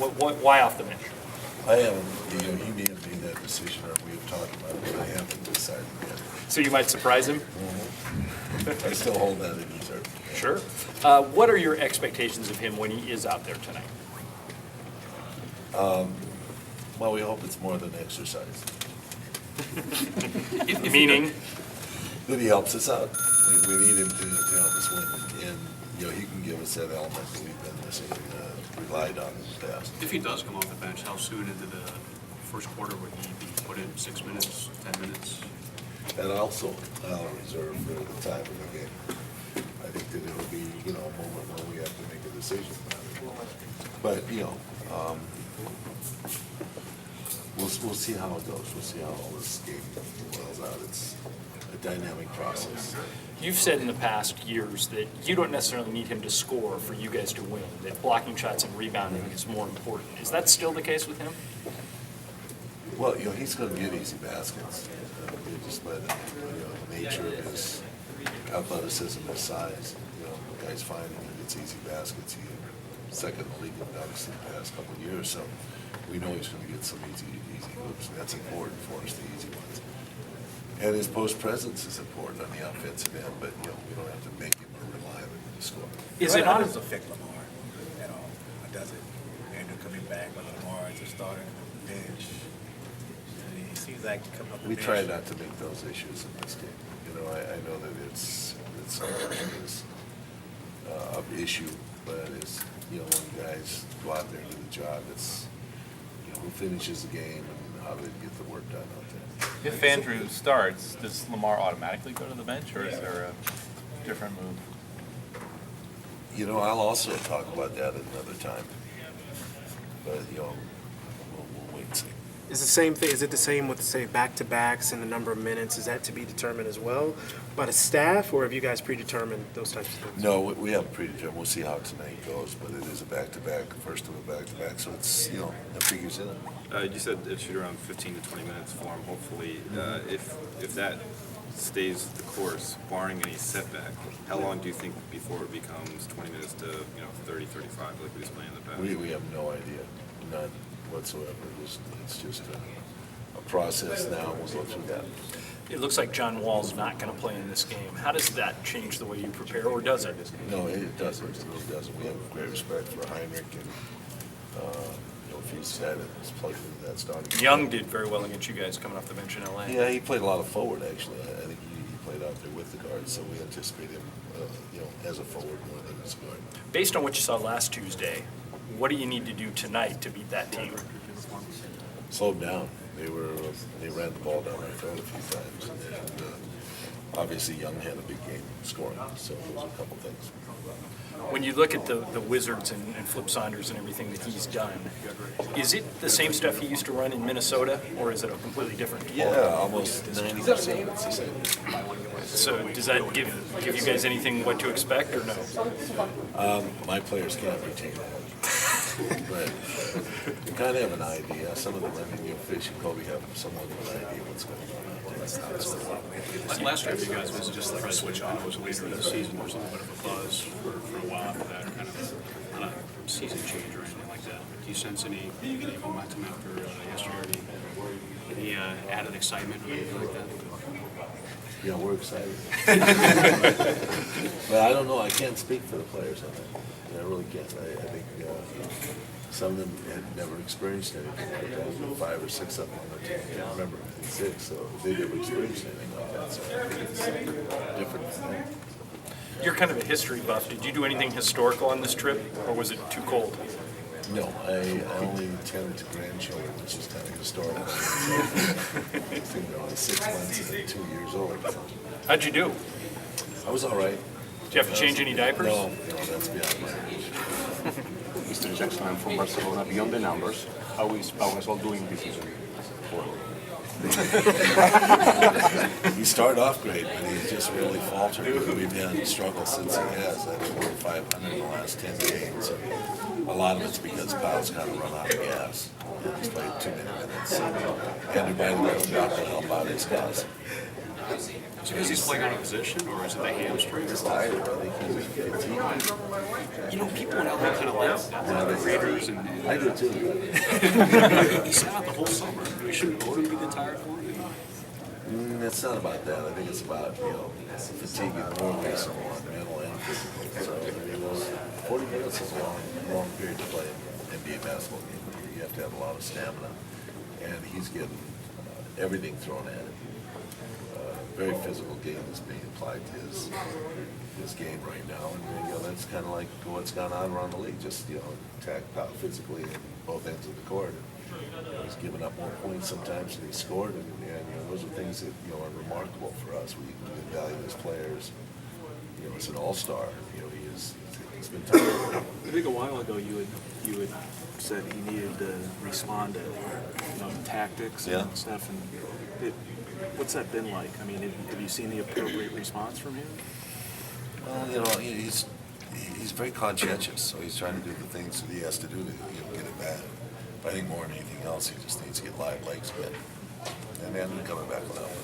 Why off the bench? I haven't, he may have made that decision, or we have talked about it, but I haven't decided yet. So you might surprise him? I still hold that in reserve. Sure. What are your expectations of him when he is out there tonight? Well, we hope it's more than exercise. Meaning? That he helps us out. We need him to help us win, and, he can give us that element that we've been missing, relied on in the past. If he does come off the bench, how soon into the first quarter would he be put in? 6 minutes, 10 minutes? And also, I'll reserve for the time of the game. I think that it'll be, a moment when we have to make a decision about it. But, we'll see how it goes. We'll see how all this game wells out. It's a dynamic process. You've said in the past years that you don't necessarily need him to score for you guys to win, that blocking shots and rebounding is more important. Is that still the case with him? Well, he's going to get easy baskets. Just by the nature of his athleticism, his size. The guy's fine when he gets easy baskets. He's second in the league in dunks in the past couple of years, so we know he's going to get some easy hoops, and that's important for us, the easy ones. And his post presence is important on the offensive end, but we don't have to make him or rely on him to score. Is it How on? does it affect Lamar at all? Or does it? Andrew coming back, but Lamar is a starter on the bench. He seems like he comes up the We bench. try not to make those issues in this game. I know that it's something that is an issue, but it's, when guys go out there and do the job, it's, who finishes the game and how they get the work done out there. If Andrew starts, does Lamar automatically go to the bench, or is there a different move? I'll also talk about that at another time. But, we'll wait and see. Is the same thing? Is it the same with, say, back-to-backs and the number of minutes? Is that to be determined as well by the staff, or have you guys predetermined those types of things? No, we haven't predetermined. We'll see how tonight goes, but it is a back-to-back, first of a back-to-back, so it's, that figures in it. You said it should around 15 to 20 minutes for him. Hopefully, if that stays the course, barring any setback, how long do you think before it becomes 20 minutes to 30, 35 like we was playing in the past? We have no idea, none whatsoever. It's just a process now. We'll go through that. It looks like John Wall's not going to play in this game. How does that change the way you prepare, or does it? No, it doesn't. It really doesn't. We have great respect for Heinrich, and if he's had it, it's plugged into that starting. Young did very well against you guys coming off the bench in LA. Yeah, he played a lot of forward, actually. I think he played out there with the guards, so we anticipate him, as a forward more than as a guard. Based on what you saw last Tuesday, what do you need to do tonight to beat that team? Slow them down. They ran the ball down our throat a few times, and obviously Young had a big game scoring, so those are a couple things. When you look at the Wizards and Flip Saunders and everything that he's done, is it the same stuff he used to run in Minnesota, or is it a completely different ball? Yeah, almost 90%. It's the same. So does that give you guys anything what to expect, or no? My players can't retain that. But you kind of have an idea. Some of them, Fish and Kobe have somewhat of an idea what's going on out there. Last year, you guys was just like a switch on. It was later in the season. There was a little bit of a buzz for a while after that, kind of not a season change or anything like that. Do you sense any momentum after yesterday? Any added excitement or anything like that? Yeah, we're excited. But I don't know. I can't speak for the players on that. I really can't. I think some of them had never experienced anything like that. 5 or 6 of them on their team. I can't remember. I think 6, so they never experienced anything like that. So I think it's different from them. You're kind of a history buff. Did you do anything historical on this trip, or was it too cold? No, I only tended to grandchildren, which is kind of historical. So, I was 6 months and 2 years old. How'd you do? I was all right. Did you have to change any diapers? No, that's beyond my age. Mr. Jackson, I'm from Barcelona. Beyond the numbers, how is Pau Gasol doing this season? He started off great, but he's just really faltered. We've had struggles since he has. I think we're 500 in the last 10 games. A lot of it's because Pau's kind of run out of gas. He's played too many minutes. Everybody that comes out to help out his cause. Is it because he's playing out of position, or is it the hamstring? He's tired, I think he's fatigued. You know, people in LA kind of like the Raiders, and I do too. he sat out the whole summer. We shouldn't vote him to be the tired one. It's not about that. I think it's about, fatigue and normally someone, mental and physical. So, 40 minutes is a long period to play an NBA basketball game. You have to have a lot of stamina. And he's getting everything thrown at him. Very physical game is being applied to his game right now. And, that's kind of like what's gone on around the league. Just, attack physically at both ends of the court. He's given up more points sometimes than he scored, and those are things that are remarkable for us. We value his players. As an all-star, he's been tired. I think a while ago you had said he needed to respond to tactics Yeah. and stuff. And what's that been like? I mean, have you seen the appropriate response from him? Well, he's very conscientious, so he's trying to do the things that he has to do to get it back. But I think more than anything else, he just needs to get live legs again. And then coming back with that one.